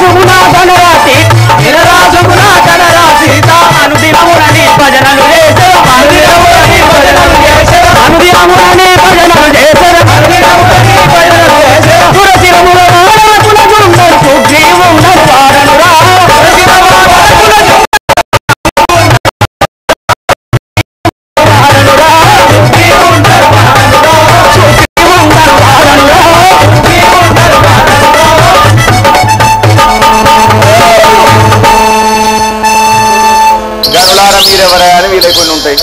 వినరాజుగుణ ధనరాశి వినరాజుగుణ ధనరాశి అనుదినమునని భజనలు చేసెను అనుదినమునని భజనలు చేసెను అనుదినమునని భజనలు చేసెను అనుదినమునని భజనలు చేసెను తులసిరముల వాడకుల గుండెలు సుగ్రీవుండను వాడనురా గనులారా మీరెవరా అని వీళ్ళకి కొన్ని ఉంటాయి.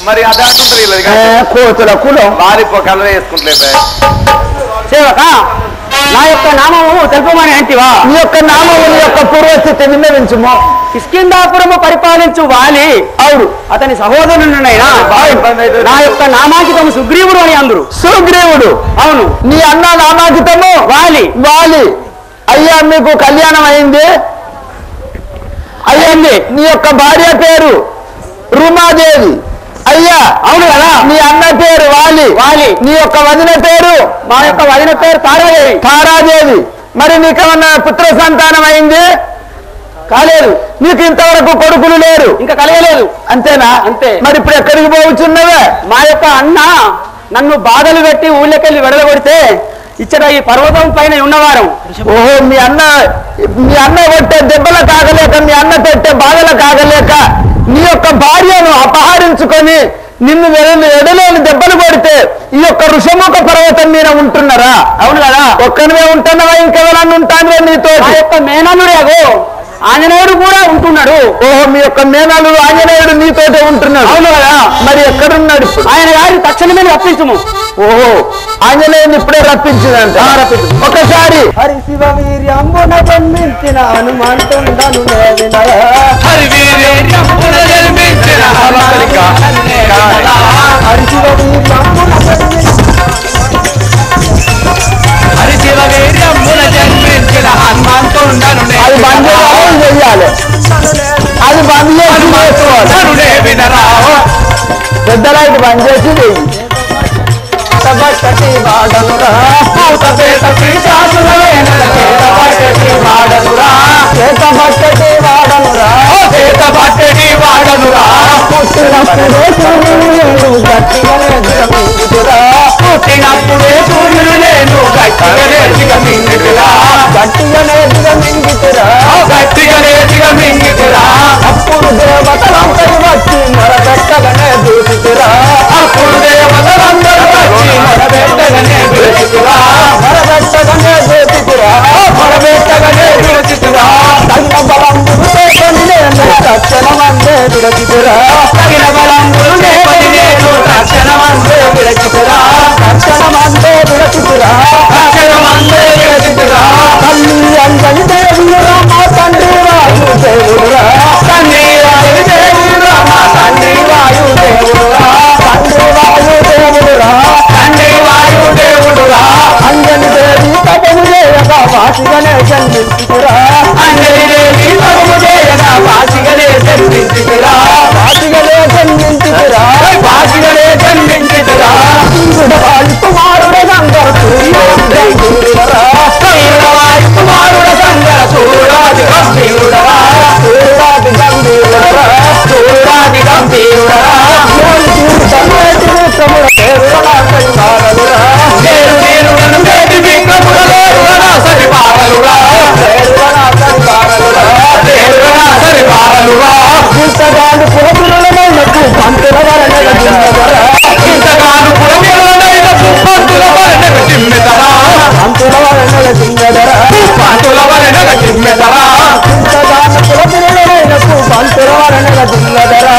మరి అదే అంటుంటారు కోతుల కులం వారిపో కలర్ వేసుకుంటలే సేవక నా యొక్క నామము తెలుపమని అంటివా నీ యొక్క నామము నీ యొక్క పూర్వస్థితి విన్నవించుము కిష్కిందాపురము పరిపాలించు వాలి అవుడు అతని సహోదరునైనా నా యొక్క నామాంకితము సుగ్రీవుడు అని అందరు సుగ్రీవుడు అవును నీ అన్న నామాంకితము వాలి వాలి అయ్యా మీకు కళ్యాణం అయింది అయ్యింది నీ యొక్క భార్య పేరు రుమాదేవి అయ్యా అవును కదా నీ అన్న పేరు వాలి వాలి నీ యొక్క వదిన పేరు మా యొక్క వదిన పేరు తారాదేవి తారాదేవి మరి నీకేమన్నా పుత్ర సంతానం అయింది కాలేదు నీకు ఇంతవరకు కొడుకులు లేరు ఇంకా కలగలేదు అంతేనా అంతే మరి ఇప్పుడు ఎక్కడికి పోవచ్చున్నవే మా యొక్క అన్న నన్ను బాధలు పెట్టి ఊళ్ళకెళ్ళి వెడలగొడితే ఇచ్చట ఈ పర్వతం పైన ఉన్నవారం ఓహో మీ అన్న కొట్టే దెబ్బల కాగలేక మీ అన్న పెట్టే బాధల కాగలేక నీ యొక్క భార్యను అపహరించుకొని నిన్ను ఎడలేని దెబ్బలు కొడితే ఈ యొక్క ఋషముఖ పర్వతం మీద ఉంటున్నారా అవును కదా ఒక్కనివే ఉంటున్నావా ఇంకెవరన్నా ఉంటాను నీతో యొక్క మేనలుడేగో ఆంజనేయుడు కూడా ఉంటున్నాడు ఓహో మీ యొక్క మేనలు ఆంజనేయుడు నీతోటే ఉంటున్నాడు అవును కదా మరి ఎక్కడున్నాడు ఆయన గారి తక్షణమే రప్పించుము ఓహో ఆంజనేయుని ఇప్పుడే రప్పించిందంట ఒకసారి హరి శివ వీర్యంబున జన్మించిన హనుమంతుండను హరి వీర్యంబున జన్మించిన హరి శివ హరి శివ వీర్యంబున జన్మించిన హనుమంతుండను అది బంద్ చేయాలి అది బంద్ చేసి వినరా పెద్దలైట్ బంద్ చేసి బట్టటి వాడనురా పూతపేట వాడనురా చేత బట్టటి వాడనురా చేత బట్టటి వాడనురా పుట్టినప్పుడే సూర్యుడు పుట్టినప్పుడే సూర్యుడు నేను గట్టిగా మింగితురా గట్టిగా మింగితురా అప్పుడు దేవతలందరూ వచ్చి మొరబెట్టగానే దూసితురా అప్పుడు దేవతలందరూ వచ్చి మొరబెట్టగానే దూసితురా మొరబెట్టగానే దూసితురా మొరబెట్టగానే దూసితురా తగిన బలంబులు లేకొని నేను తక్షణమందే విరచితురా తగిన బలంబులు లేకొని నేను తక్షణమందే విరచితురా తక్షణమందే విరచితురా తక్షణమందే విరచితురా తల్లి అంజని దేవుడురా మా తండ్రి వాయు దేవుడురా తండ్రి వాయు దేవుడురా మా తండ్రి వాయు దేవుడురా తండ్రి వాయు దేవుడురా తండ్రి వాయు దేవుడురా అంజని దేవి తపము చేయగా వాసిగనే జన్మించుకురా అంజని దేవి తపము చేయగా వాసిగనే జన్మించుకురా వాసిగనే జన్మించుకురా వాసిగనే జన్మించుకురా వాయు కుమారుడ గంగర సూర్యుడురా వాయు కుమారుడ గంగర సూర్యాది గంభీరుడరా సూర్యాది గంభీరుడరా సూర్యాది గంభీరుడరా ఇంతగాను పురములనైనకు పంతుల వలనగా జిమ్మెదరా ఇంతగాను పురములనైనకు పంతుల వలనగా జిమ్మెదరా పంతుల వలనగా జిమ్మెదరా పంతుల వలనగా జిమ్మెదరా ఇంతగాను పురములనైనకు పంతుల వలనగా జిమ్మెదరా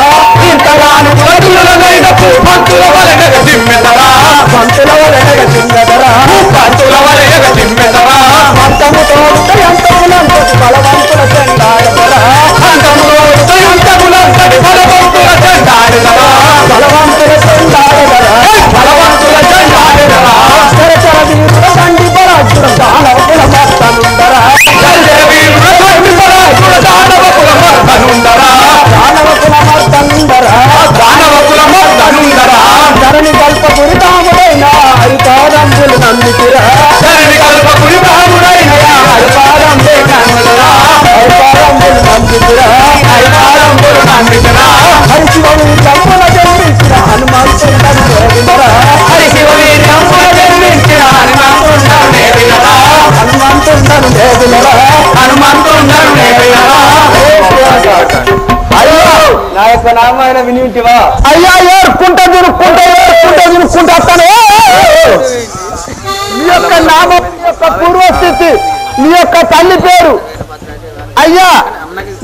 ఇంతగాను పురములనైనకు పంతుల వలనగా జిమ్మెదరా పంతుల వలనగా జిమ్మెదరా పంతుల వలనగా జిమ్మెదరా అంతముతో ఎంతములంతటి బలవంతుల చెండాడదరా అంతములో ఎంతములంతటి బలవంతుల చెండాడదరా బలవంతుల చెండాడదరా బలవంతుల చెండాడదరా చరచర వీరుడ దండి పరాజుడ దానవ కుల మర్తనుందరా చరచర వీరుడ దండి పరాజుడ దానవ కుల మర్తనుందరా దానవ కుల మర్తనుందరా దానవ యొక్క నామాయణ వినింటివా? అయ్యా ఏరుకుంటా తిరుక్కుంటా వస్తాను. నీ యొక్క నామం, నీ యొక్క పూర్వస్థితి, నీ యొక్క తల్లి పేరు, అయ్యా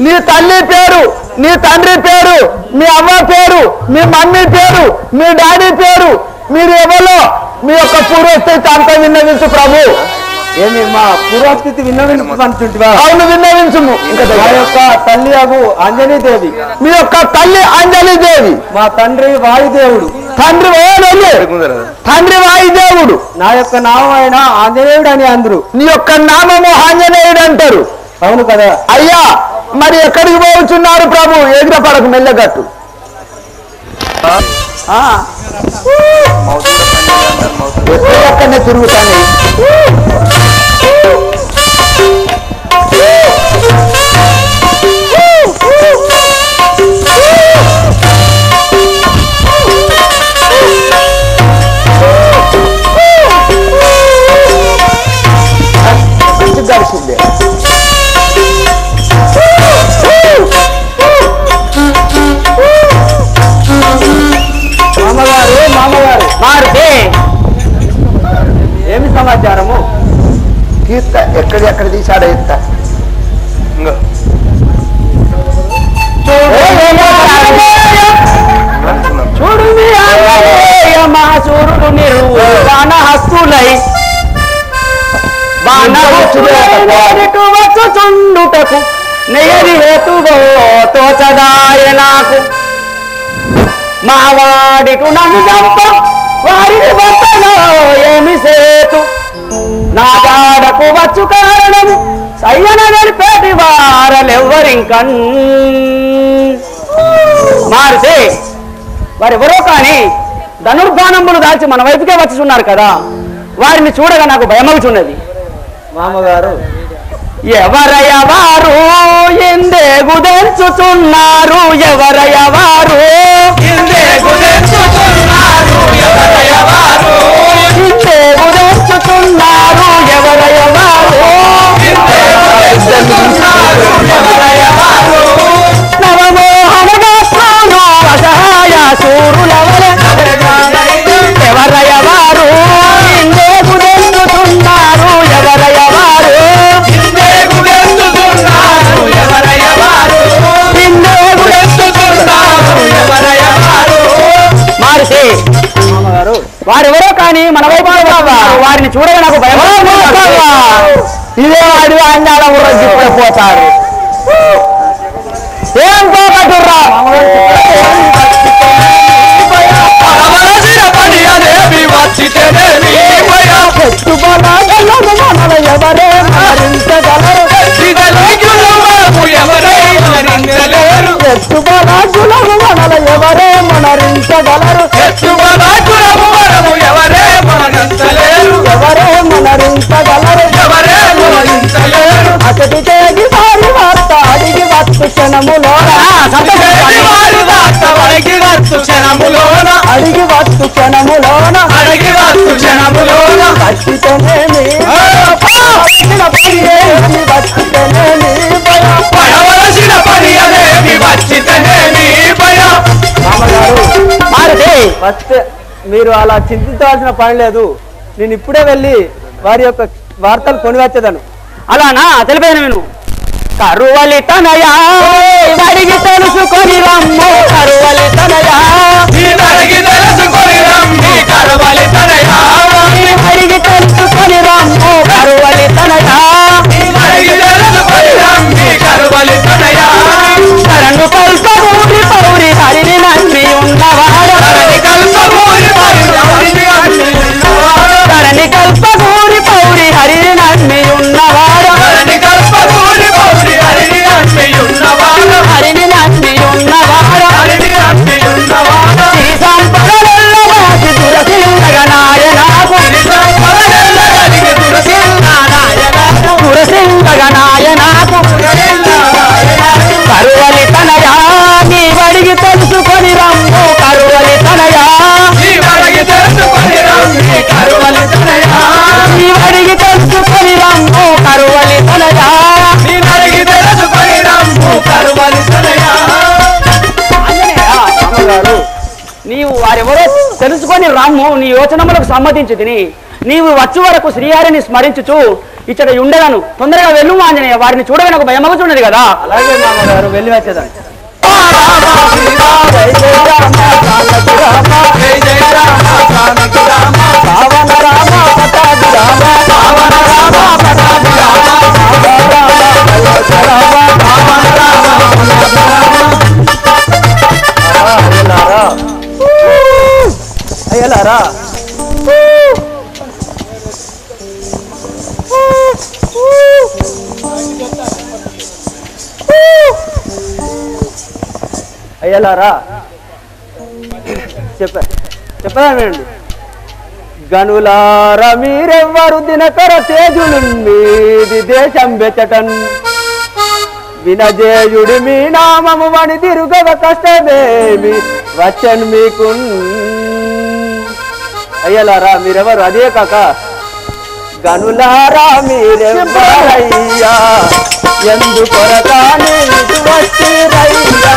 నీ తల్లి పేరు, నీ తండ్రి పేరు, మీ అవ్వ పేరు, మీ మమ్మీ పేరు, మీ డాడీ పేరు, మీరు ఎవరో మీ యొక్క పూర్వస్థితి అంతా విన్నవించు ప్రభు. ఏమి మా పూర్వస్థితి విన్నవించుకుంటుంటివా? అవును విన్నవించుము. మా యొక్క తల్లి అగు అంజనీదేవి, మీ యొక్క తల్లి అంజలిదేవి, మా తండ్రి వాయుదేవుడు, తండ్రి వాయుదేవుడు, నా యొక్క నామైన ఆంజనేయుడు అని అందరు. నీ యొక్క నామము ఆంజనేయుడు అంటారు. అవును కదా అయ్యా, మరి ఎక్కడికి పోవచ్చున్నారు ప్రభు? ఎగిరపడకు, మెల్లగట్టు. ఎక్కడనే తిరుగుతాను. గడిచిందే మామగారు మారితే ఏమి సమాచారము? కీర్త ఎక్కడ తీశాడో ఎత్త చూడు మా సూర్యుడు నిర్వాణ హస్తులై వచ్చుచుండుటకు నెయ్యది హేతువో తోచదాయ నాకు. మా వాడికు నన్ను చంప వారిని బట్టలో ఏమి సేతు, నా గాడకు వచ్చు కారణము సయ్యన నడిపేటి వారలెవ్వరింకన్. మారితే వారెవరో కానీ ధనుర్బాణములు దాల్చి మన వైపుకే వచ్చుచున్నారు కదా, వారిని చూడగా నాకు భయమవుతున్నది. మామగారు ఎవరయ్యవారు ఎందేగుదెంచుతున్నారు, ఎవరయ్యవారు ఎందేగుదెంచుతున్నారు, ఎవరయ్యవారు ఎందేగుదెంచుతున్నారు, ఎవరయ్యవారు నవమోహనగాను అసహాయ సూరులవలె ఎవరయ్యవారు ఎందేగుదెంచుతున్నారు, ఎవరయ్యవారు మారితే వారెవరో కానీ మన వైపు వారిని చూడగా నాకు భయం. ఇదే వాడి అందాల ఊరొచ్చిపోయి పోతారు. ఏం పోగట్టుర్రా ఎవరే మరించగలరు, ఎత్తుబలాజులము మనల ఎవరే మనరించగలరు, ఎవరే మనరించగలరు. అతడి చేగి వారి వార్త అడిగి వచ్చు క్షణములోన, అడిగి వచ్చు క్షణములోన భక్తితోనేమి ఫస్ట్ మీరు అలా చింతించాల్సిన పని లేదు. నేను ఇప్పుడే వెళ్ళి వారి యొక్క వార్తలు కొనివచ్చేదను. అలానా? తెలిపాను నేను. కరువలి తనయా అడిగి తెలుసుకొని రమ్ము, కరువలి తనయా అడిగి తెలుసుకొని రమ్ము, కరువలి తనయా కరణు కల్పమూరి పౌరి హరిని నమ్మి ఉన్నవాడ, కరణి కల్పమూరి పౌరి హరిని నమ్మి ఉన్నవాడ, హరిని వారెవరో తెలుసుకొని రాము నీ యోచనములకు సమ్మతించి తిని నీవు వచ్చి వరకు శ్రీహరిని స్మరించుచు ఇచ్చట ఉండగాను తొందరగా వెళ్ళు ఆంజనేయ వారిని చూడగా ఒక భయమగుచున్నది కదా. అలాగే మామగారు వెళ్ళి వచ్చేదాన్ని. అయ్యలారా అయ్యలారా చెప్పండి. గనులారా మీరెవ్వరు దినకర తేజులు మీది దేశం బెచ్చటన్ వినజేయుడి మీ నామము వని తిరుగవ కష్టమేమి వచ్చన్ మీకు. అయ్యలారా మీరెవరు అదే కాక గనులారా మీరెవ్వరయ్యా ఎందుకొరకాని వచ్చిరయ్యా.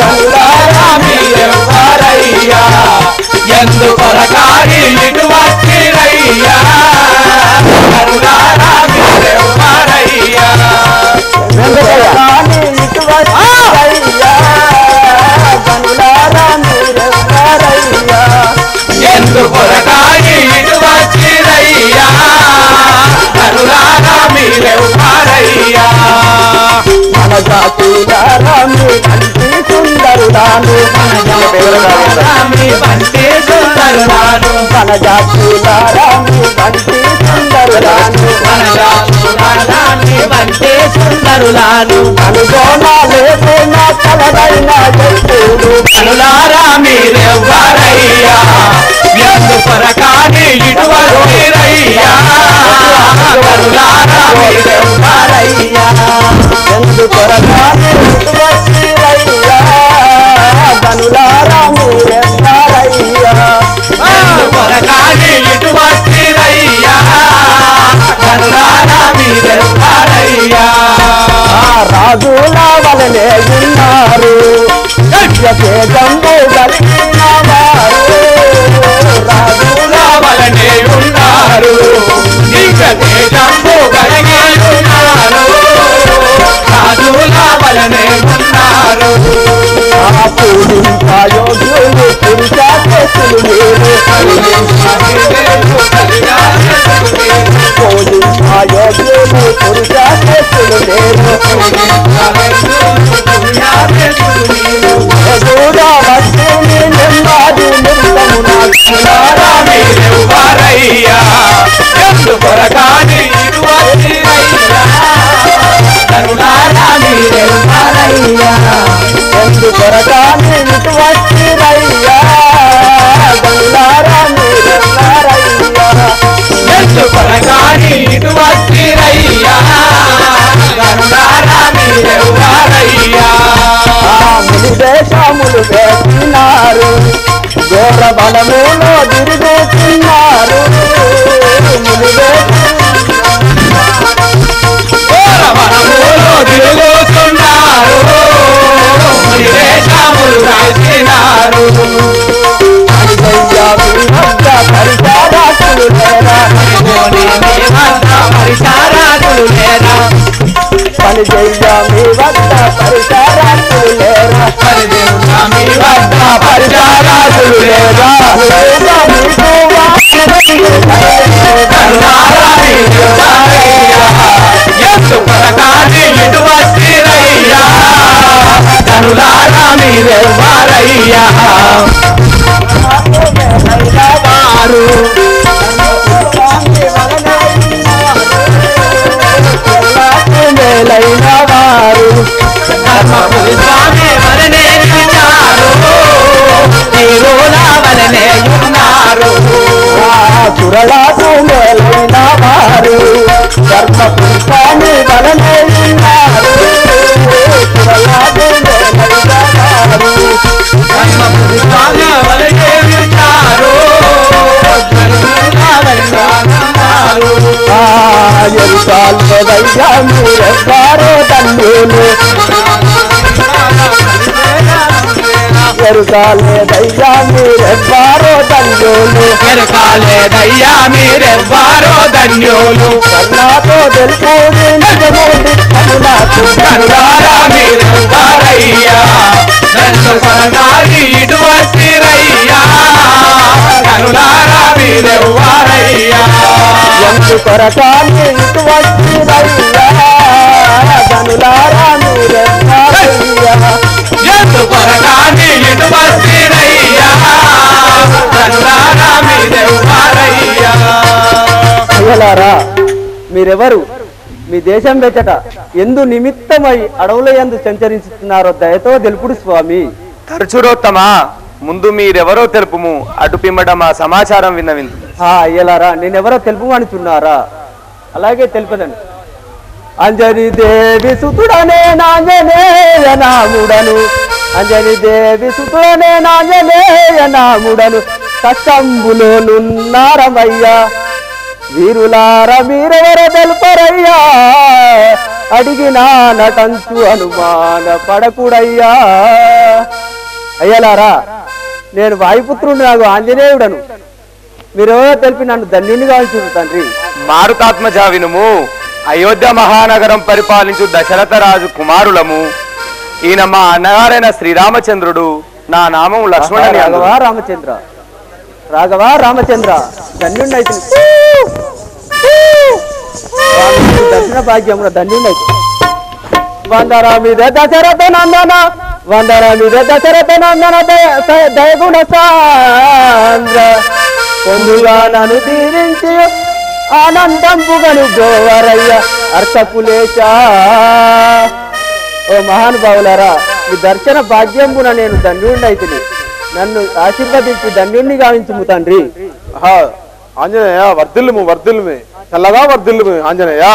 గనులారా మీరెవ్వరయ్యా ఎందుకొరకాని వచ్చిరయ్యా. గనులారా మీరెవ్వరయ్యా ఎందుకొరకాని వచ్చిరయ్యా. గనులారా మీరెవ్వరయ్యా ఎందుకొరకాని వచ్చిరయ్యా. గనులారా మీరెవ్వరయ్యా. మన జాతులారా మీ బంటి సుందరులాను మన జాతులారా మీ బంటి సుందరులాను మన జాతులారా మీ బంటి సుందరులాను మన జాతులారా మీ బంటి సుందరులాను అనుగోనాలేకున్నా కలదైన జట్టుడు. గనులారా మీరెవ్వరయ్యా ఎందుకొరకాని ఇటువచ్చిరయ్యా. గనులారా మీరెవ్వరయ్యా ఎందుకొరకాని ఇటువచ్చిరయ్యా. గనులారా మీరెవ్వరయ్యా ఎందుకొరకాని ఇటువచ్చిరయ్యా. గనులారా మీరెవ్వరయ్యా. రాజుల వలనే ఉన్నారు తేజంబు కలిగిన వారు. రాజుల వలనే ఉన్నారు తేజంబు కలిగి ఉన్నారు. రాజుల వలనే ఉన్నారు పూజింపయోగ్యులు పురుషాశులు మీరు. పూజింపయోగ్యులు పురుషాశులు మీరు. దూరవస్తుని నెమ్మది నిర్గమునారా మీరెవ్వరయ్యా ఎందుకొరకాని ఇటువచ్చిరయ్యా. గనులారా మీరెవ్వరయ్యా ఎందుకొరకాని ఇటువచ్చిరయ్యా. గనులారా మీరెవ్వరయ్యా ఎందుకొరకాని ఇటువచ్చిరయ్యా. గనులారా మీరెవ్వరయ్యా. ముని దేశములు వేసినారు ఘోర బలములో తిరుగుతున్నారు. ముని ఘోర బలములో తిరుగుతున్నారు. ముని దేశములు వేసినారు. పరిచారాకులు లేరా పరిచారాకులు లేరా పని చెయ్య మీ వద్ద పరిచారాకులు లేరా. మీ వద్ద పరిచారాకులు లేరా. ఎందుకొరకాని ఇటువచ్చిరయ్యా. గనులారా మీరెవ్వరయ్యా వారు. మేలైన వారు స్వామి వలనే ఉన్నారు. తీరుల వలనే ఉన్నారు. చురళాకు మేలైన వారు ధర్మపుష్పాన్ని వలనే ఉన్నారు. చురళాకు మేలైన వారు ధర్మపుష్పాన్ని వలనే ఉన్నారు. ఎరుసాల్వదయ్యా మీరెవ్వారో తండ్రులు ఎరుకాలేదయ్యా మీరెవ్వారో ధన్యులు ఎరకాలేదయ్యా మీరెవ్వారో ధన్యులు కన్నాతో తెలుపుడి నిజమోడి కనులాకు కనులారా మీరెవ్వారయ్యా నన్ను కొనగాలి ఇటు వచ్చిరయ్యా కనులారా మీరెవ్వారయ్యా ఎందు కొరకాన్ని ఇటు వచ్చిరయ్యా కనులారా మీరెవ్వారయ్యా ఎందు కొరగాలి ఇటు వచ్చిరయ్యా కనులారా మీరెవ్వారయ్యా అయ్యలారా మీరెవరు మీ దేశం వెచ్చట ఎందు నిమిత్తమై అడవుల యందు సంచరించుతున్నారో దయతో తెలుపుడు స్వామి. తరచురోత్తమా ముందు మీరెవరో తెలుపుము అటు పిమ్మట మా సమాచారం విన్నవిందు. అయ్యలారా నేనెవరో తెలుపుమనుచున్నారా? అలాగే తెలుపదండి. అంజని దేవి సుతుడనే నాంజనేయ నాముడను అంజని దేవి సుతుడనే నాంజనేయ నాముడను కష్టంబులోనున్నారమయ్యా వీరులార మీరెవర తెలుపరయ్యా అడిగినా నటంచు అనుమాన పడకుడయ్యా. అయ్యలారా నేను వాయుపుత్రుడు నాకు ఆంజనేయుడను మీరెవరో తెలిపి నన్ను ధన్యునిగా ఉంచుడు తండ్రి. మారుతాత్మజ వినుము. అయోధ్య మహానగరం పరిపాలించు దశరథ రాజు కుమారులము. ఈయన మా అన్నగారైన శ్రీరామచంద్రుడు. నా నామం లక్ష్మణుని. రాఘవా రామచంద్ర రాఘవా రామచంద్ర ధన్యుడైతే దర్శన భాగ్యమున ధన్యుడైతే వందరా మీద దశరథ నందన వందరా మీద దశరథ నందన దయగుణ సాంద్ర పొందుగా నన్ను దీవించి ఆనందంపుగను గోవరయ్య అర్థకులేశ. ఓ మహానుభావులారా మీ దర్శన భాగ్యంబున నేను ధన్యుడైతిని నన్ను ఆశీర్వదించి ధన్యుణ్ణి గావించుము తండ్రి. ఆంజనేయ వర్ధిల్లుము వర్ధిల్లుమి చల్లగా వర్ధిల్లుమి ఆంజనేయ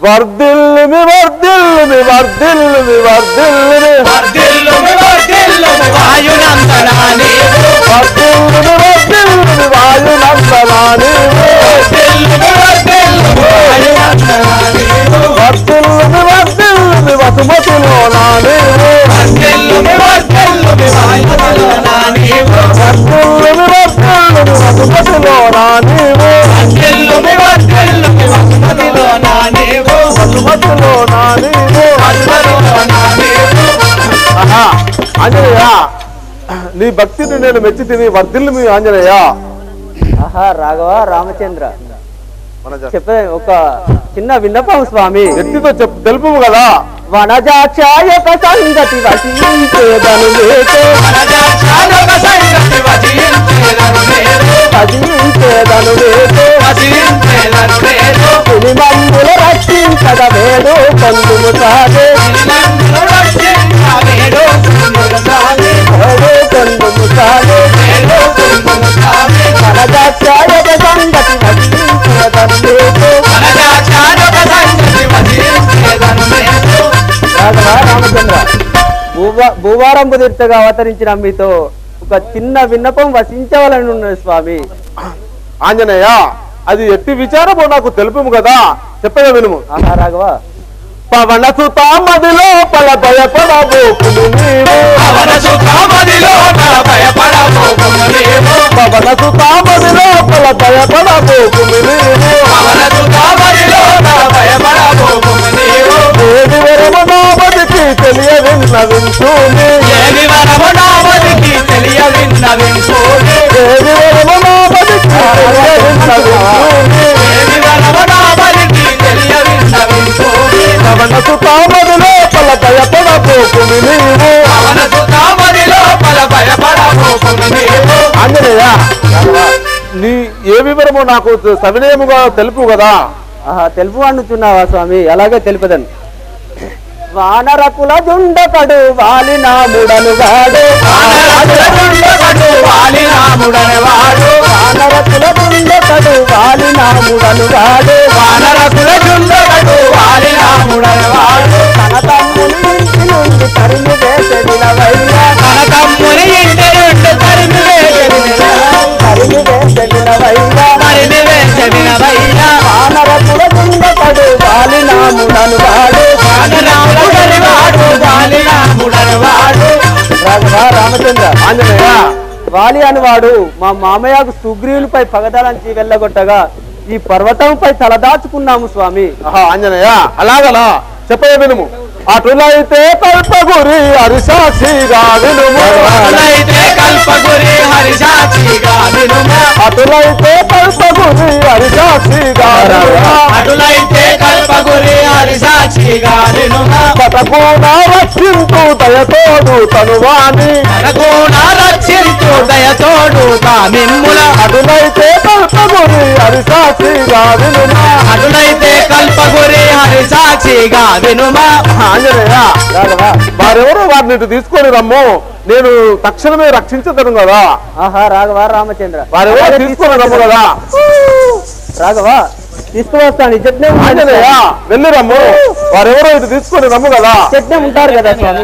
వర్ధిల్లుమి వర్ధిల్లుమి వర్ధిల్లుమి వర్ధిల్లుమి వర్ధిల్లుమి వర్ధిల్లుమి వాయునందనా నీవు వర్ధిల్లుమి వర్ధిల్లుమి వాయునందనా నీవు వర్ధిల్లుమి వర్ధిల్లుమి వాయునందనా నీవు వర్ధిల్లుమి వర్ధిల్లుమి వసుమతిలోనా నీవు వర్ధిల్లుమి వర్ధిల్లుమి వాయునందనా నీవు వర్ధిల్లుమి వర్ధిల్లుమి వసుమతిలోనా నీవు వర్ధిల్లుమి వర్ధిల్లుమి వసుమతిలోనా నీవు వసుమతిలోనా నీవు వసుమతిలోనా నీవు. ఆంజనేయ నీ భక్తిని నేను మెచ్చి తిని వర్ధిల్లుమి ఆంజనేయ. ఆహా రాఘవ రామచంద్ర మన చెప్పే ఒక చిన్న విన్నపం స్వామి. వ్యక్తితో తెలుపు కదా. వనజాక్షాయక సంగతి వసించేదను లేకే వనజాక్షాయక సంగతి వసించేదను లేకే వసించేదను లేకే వసించేదను లేకే పులిమందుల రక్షించద వేడు పొందుము సాగే నిన్ను రక్షించవేడు పొందుము సాగే వేడు పొందుము సాగే వేడు పొందుము సాగే వనజాక్షాయక సంగతి వసించేదను లేకే వనజాక్షాయక సంగతి వసించేదను లేకే. రాఘవ రామచంద్ర భూవారంభు తీర్థగా అవతరించిన మీతో ఒక చిన్న విన్నపం వసించవాలని ఉన్నది స్వామి. ఆంజనేయ అది ఎట్టి విచారమో నాకు తెలుపు కదా. చెప్పగా వినుము. ఆహా రాఘవ పవన సుతామదిలో పల భయపడబోకును నీవు పవన సుతామదిలో భయపడబోకును నీవు పవన సుతామదిలో పల భయపడబోకును నీవు పవన సుతామదిలో భయపడబోకును నీవు దేవి వరమనామదికి తెలియవిన్నవించుని ఏమి వరము నామదికి తెలియవిన్నవించుని దేవి వరమనామదికి తెలియవిన్నవించుని ఏమి వరము నామదికి తెలియవిన్నవించుని పవన సుతామదిలో పల భయపడబోకును నీవు పవన సుతామదిలో భయపడబోకును నీవు. ఆంజనేయ నీ ఏ వివరమో నాకు సవినయముగా తెలుపు కదా. ఆహా తెలుపు అనుచున్నావా స్వామి? అలాగే తెలుపదని. వానరకుల జుండకడు వాలినాముడను వాడు వానరకుల జుండకడు వాలినాముడను వాడు వానరకుల జుండకడు వాలినాముడను వాడు వానరకుల జుండకడు వాలినాముడను వాడు తన తమ్ముని ఇంటి నుండి తరిమి వేసెడినవయ్యా తన తమ్ముని ఇంటి నుండి తరిమి వేసెడినవయ్యా వానరకుల జుండకడు వాలినాముడను వాడు వానరకుల వాడు వాలినాముడను వాడు రాఘవ రామ వాలి అని వాడు మా మామయ్యకు సుగ్రీవునిపై పగదలంచి వెళ్ళగొట్టగా ఈ పర్వతంపై తలదాచుకున్నాము స్వామి. ఆంజనేయ అలాగలా చెప్పే వినుము. అటులైతే కల్పగురి హరిసాక్షిగా వినుము. అటులైతే కల్పగురి హరిసాక్షిగా వినుము. అటులైతే కల్పగురి హరిసాక్షిగా వినుము. అటులైతే కల్పగురి హరిసాక్షిగా వినుము. పటకున రక్షింతు దయతోడు తనువాని. పటకున రక్షింతు దయతోడు తామిమ్ముల. అటులైతే కల్పగురి హరిసాక్షిగా వినుము. అటులైతే కల్పగురి హరిసాక్షిగా వినుము. ఆంజనేయ వారెవరో వారిని ఇటు తీసుకొని రమ్ము, నేను తక్షణమే రక్షించదను కదా. ఆహా రాఘవ రామచంద్ర వారెవరో తీసుకొని రమ్ము కదా. రాఘవ తీసుకువస్తాను. చెట్నే ఆంజనేయ వెళ్ళి రమ్ము, వారెవరో ఇటు తీసుకొని రమ్ము కదా. చెట్నే ఉంటారు కదా స్వామి.